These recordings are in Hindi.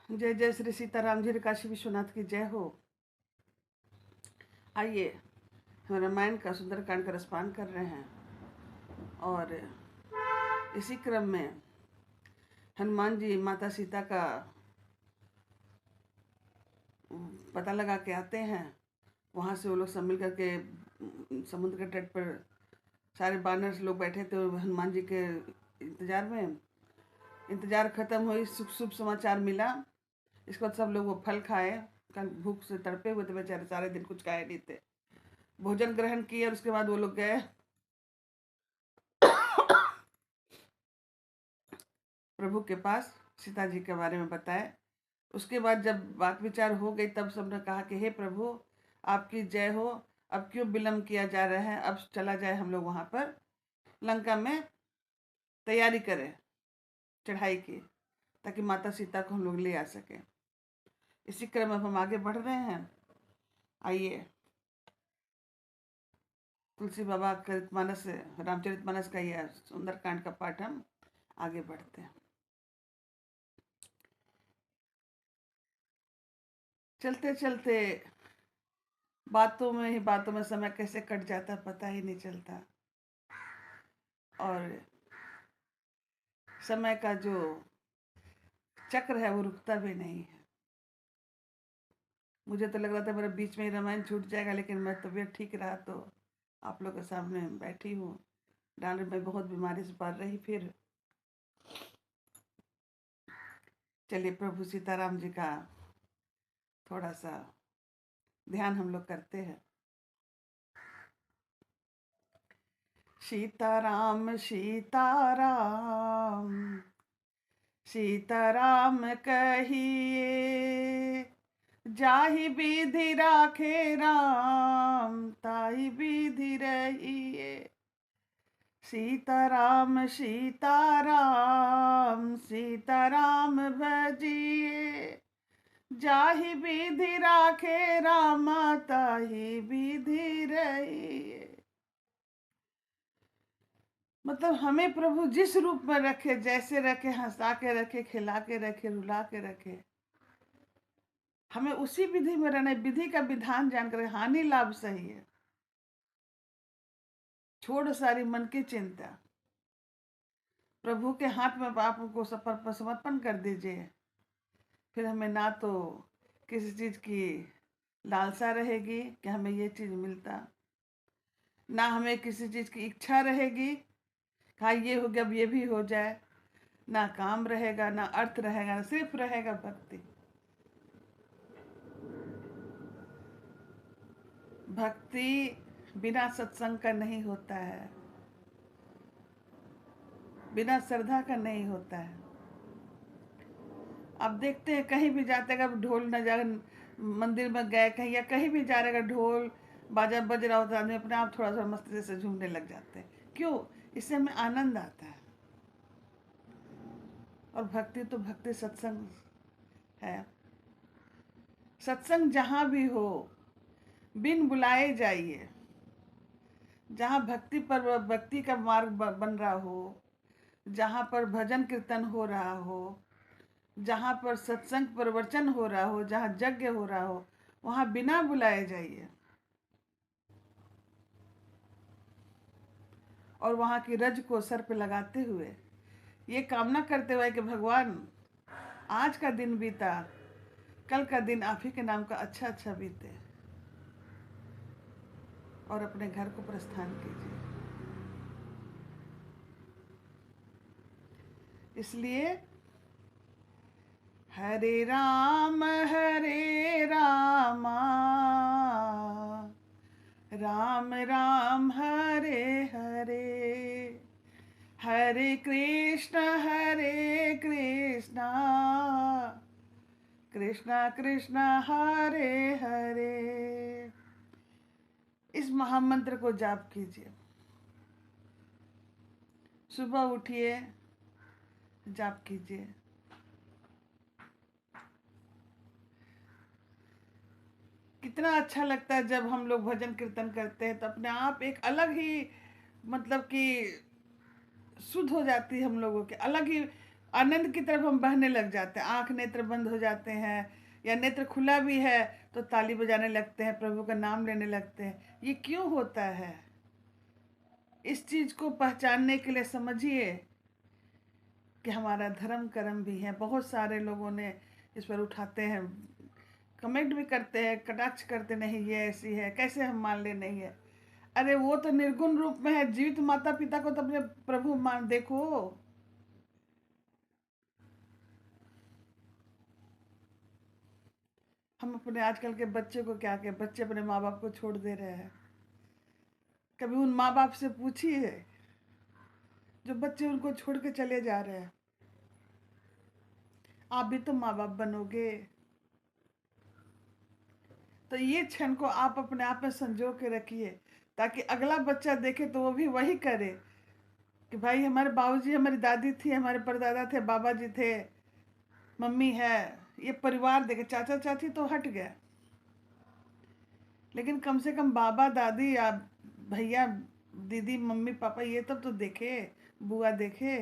जय जय श्री सीताराम जी, काशी विश्वनाथ की जय हो। आइए, हम रामायण का सुंदरकांड का रसपान कर रहे हैं और इसी क्रम में हनुमान जी माता सीता का पता लगा के आते हैं। वहाँ से वो लोग सब मिल करके समुद्र के तट पर सारे बानर लोग बैठे थे हनुमान जी के इंतजार में। इंतजार खत्म हुई, शुभ शुभ समाचार मिला। इसके बाद सब लोग वो फल खाए। कल भूख से तड़पे हुए थे बेचारे, सारे दिन कुछ खाए नहीं थे। भोजन ग्रहण किए और उसके बाद वो लोग गए प्रभु के पास, सीता जी के बारे में बताए। उसके बाद जब बात विचार हो गई तब सबने कहा कि हे प्रभु, आपकी जय हो। अब क्यों विलम्ब किया जा रहा है, अब चला जाए हम लोग वहां पर लंका में तैयारी करें चढ़ाई की, ताकि माता सीता को हम लोग ले आ सके। इसी क्रम में हम आगे बढ़ रहे हैं। आइए, तुलसी बाबा चरितमानस, रामचरितमानस का यह सुंदरकांड का पाठ हम आगे बढ़ते हैं। चलते चलते बातों में समय कैसे कट जाता पता ही नहीं चलता, और समय का जो चक्र है वो रुकता भी नहीं है। मुझे तो लग रहा था मेरा बीच में ही रामायण छूट जाएगा, लेकिन मैं तबीयत ठीक रहा तो आप लोग के सामने बैठी हूँ। डाल में बहुत बीमारी से पड़ रही। फिर चलिए प्रभु सीताराम जी का थोड़ा सा ध्यान हम लोग करते हैं। सीताराम सीताराम सीताराम कहिए, जाहि विधि राखे राम ताहि विधि रहिए। सीताराम सीताराम सीताराम भजिए, जाहि विधि राखे राम ताहि विधि रहिए। मतलब हमें प्रभु जिस रूप में रखे, जैसे रखे, हंसा के रखे, खिला के रखे, रुला के रखे, हमें उसी विधि में रहना है। विधि का विधान जानकर हानि लाभ सही है। छोड़ सारी मन की चिंता, प्रभु के हाथ में आपको समर्पण कर दीजिए। फिर हमें ना तो किसी चीज की लालसा रहेगी कि हमें ये चीज मिलता, ना हमें किसी चीज की इच्छा रहेगी हाँ ये हो गया अब ये भी हो जाए। ना काम रहेगा, ना अर्थ रहेगा, ना सिर्फ रहेगा भक्ति। भक्ति बिना सत्संग का नहीं होता है, बिना श्रद्धा का नहीं होता है। आप देखते हैं कहीं भी जाते हैं, अगर ढोल न जा, मंदिर में गए कहीं या कहीं भी जा रहे, अगर ढोल बाजा बज रहा होता है, आदमी अपने आप थोड़ा सा मस्ती से झूमने लग जाते हैं। क्यों? इससे हमें आनंद आता है। और भक्ति तो भक्ति सत्संग है। सत्संग जहाँ भी हो, बिन बुलाए जाइए। जहाँ भक्ति पर भक्ति का मार्ग बन रहा हो, जहाँ पर भजन कीर्तन हो रहा हो, जहाँ पर सत्संग प्रवचन हो रहा हो, जहाँ यज्ञ हो रहा हो, वहाँ बिना बुलाए जाइए और वहाँ की रज को सर पे लगाते हुए ये कामना करते हुए कि भगवान आज का दिन बीता, कल का दिन आप ही के नाम का अच्छा अच्छा बीते, और अपने घर को प्रस्थान कीजिए। इसलिए हरे राम राम राम हरे हरे, हरे कृष्ण कृष्ण कृष्ण हरे हरे। इस महामंत्र को जाप कीजिए। सुबह उठिए, जाप कीजिए। कितना अच्छा लगता है जब हम लोग भजन कीर्तन करते हैं, तो अपने आप एक अलग ही मतलब कि शुद्ध हो जाती है हम लोगों के, अलग ही आनंद की तरफ हम बहने लग जाते हैं। आंख नेत्र बंद हो जाते हैं, या नेत्र खुला भी है तो ताली बजाने लगते हैं, प्रभु का नाम लेने लगते हैं। ये क्यों होता है? इस चीज को पहचानने के लिए समझिए कि हमारा धर्म कर्म भी है। बहुत सारे लोगों ने इस पर उठाते हैं, कमेंट भी करते हैं, कटाक्ष करते, नहीं ये ऐसी है, कैसे हम मान ले नहीं है। अरे वो तो निर्गुण रूप में है, जीवित माता पिता को तो अपने प्रभु मान देखो। हम अपने आजकल के बच्चे को क्या कहें, बच्चे अपने माँ बाप को छोड़ दे रहे हैं। कभी उन माँ बाप से पूछिए जो बच्चे उनको छोड़ के चले जा रहे हैं, आप भी तो माँ बाप बनोगे। तो ये क्षण को आप अपने आप में संजो के रखिए, ताकि अगला बच्चा देखे तो वो भी वही करे कि भाई हमारे बाबूजी, हमारी दादी थी, हमारे परदादा थे, बाबा जी थे, मम्मी है, ये परिवार देखे। चाचा चाची तो हट गया, लेकिन कम से कम बाबा दादी या भैया दीदी मम्मी पापा ये तब तो देखे, बुआ देखे।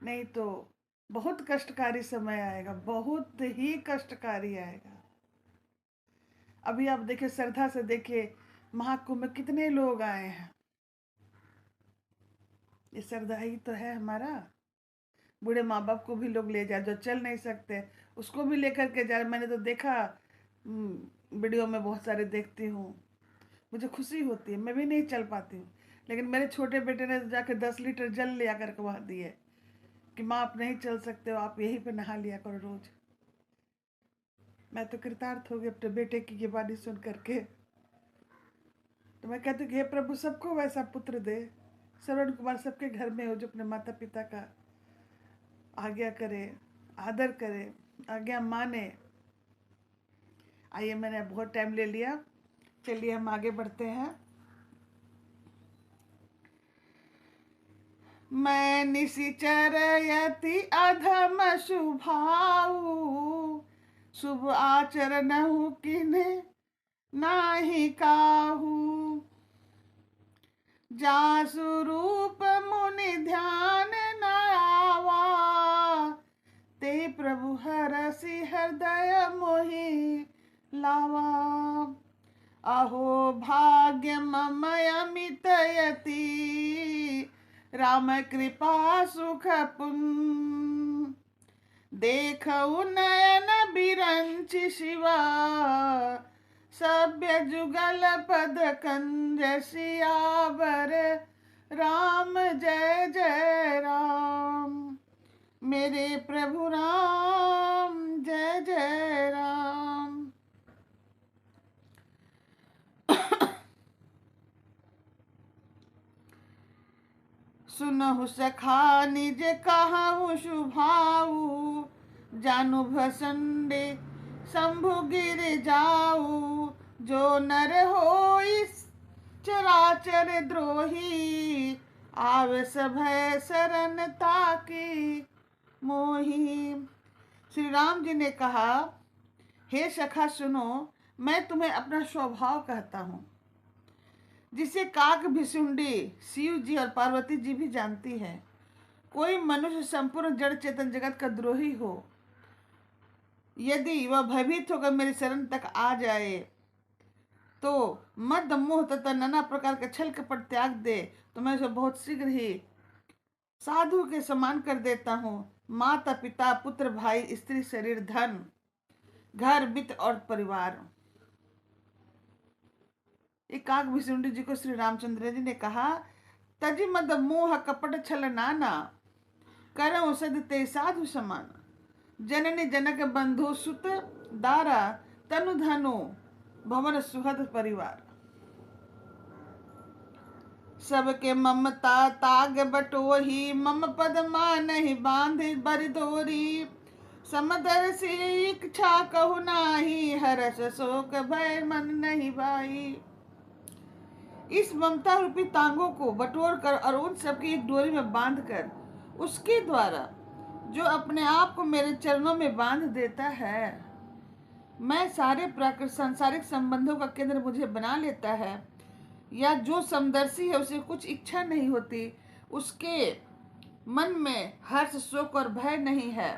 नहीं तो बहुत कष्टकारी समय आएगा, बहुत ही कष्टकारी आएगा। अभी आप देखिए, श्रद्धा से देखिए, महाकुंभ में कितने लोग आए हैं। ये श्रद्धा ही तो है हमारा। बूढ़े माँ बाप को भी लोग ले जाए, जो चल नहीं सकते उसको भी लेकर के जाए। मैंने तो देखा, वीडियो में बहुत सारे देखती हूँ, मुझे खुशी होती है। मैं भी नहीं चल पाती हूँ, लेकिन मेरे छोटे बेटे ने जाकर 10 लीटर जल लिया करके वहाँ दिए कि माँ आप नहीं चल सकते हो, आप यहीं पे नहा लिया करो रोज। मैं तो कृतार्थ हो गई अपने बेटे की ये वाणी सुन करके। तो मैं कहती हूँ कि हे प्रभु सबको वैसा पुत्र दे। श्रवण कुमार सबके घर में हो जो अपने माता पिता का आज्ञा करे, आदर करे, आज्ञा माने। आइए, मैंने बहुत टाइम ले लिया, चलिए हम आगे बढ़ते हैं। मैं निशिचर यति अधम शुभाऊ, शुभ आचरणहु किन्हे नाही काहू। जासु रूप मुनि ध्यान न आवा, ते प्रभु हरसि हृदय मोहि लावा। अहो भाग्य मम अमित यति, राम कृपा सुख पुन। देखऊ नयन बिरंचि शिवा, सभ्य जुगल पद कंज सियावर। राम जय जय राम, मेरे प्रभु राम जय जय राम। सुनहु सखा निज कहु शुभाऊ, जानु भसंडे शंभु गिर जाऊ। जो नर होई चराचर द्रोही, आवे सभय शरण ताकी मोही। श्री राम जी ने कहा, हे सखा सुनो, मैं तुम्हें अपना स्वभाव कहता हूँ, जिसे काक भिशुंडी शिव जी और पार्वती जी भी जानती है। कोई मनुष्य संपूर्ण जड़ चेतन जगत का द्रोही हो, यदि वह भयभीत होकर मेरी शरण तक आ जाए तो मद मोह तथा नाना प्रकार के छल कपट त्याग दे, तो मैं उसे बहुत शीघ्र ही साधु के समान कर देता हूँ। माता पिता पुत्र भाई स्त्री शरीर धन घर वित्त और परिवार। एक काक भिशुंडी जी को श्री रामचंद्र जी ने कहा, तजि मद मोह कपट छल नाना, करऊं सदते साधु समान। जननी जनक बंधु सुत दारा, तनु धनु भवन सुहद परिवार। सबके ममता ताग बटोही, मम पद मानहि बांधि बरिदोरी। समदर्शी इच्छा कहु नाही, हर्ष शोक भय मन नहीं भाई। इस ममता रूपी तांगों को बटोर कर और उन सबकी एक डोरी में बांध कर, उसके द्वारा जो अपने आप को मेरे चरणों में बांध देता है, मैं सारे प्राकृत सांसारिक संबंधों का केंद्र मुझे बना लेता है। या जो समदर्शी है उसे कुछ इच्छा नहीं होती, उसके मन में हर्ष शोक और भय नहीं है।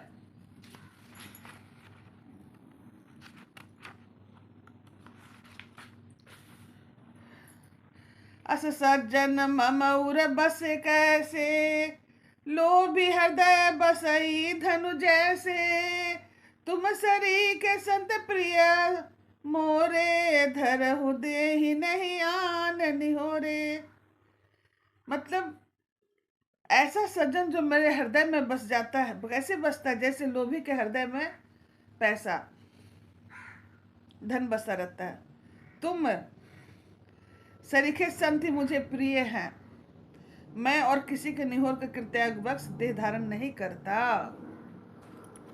अस सज्जन ममउर बस कैसे, लोभी हृदय बसई धनु जैसे। तुम सरी के संत प्रिय मोरे, धरहु देहि नहीं आन निहोरे। मतलब ऐसा सज्जन जो मेरे हृदय में बस जाता है, कैसे बसता है? जैसे लोभी के हृदय में पैसा धन बसा रहता है। तुम सरीखे संत ही मुझे प्रिय हैं, मैं और किसी के निहोर का कृत्याग बख्श देह धारण नहीं करता।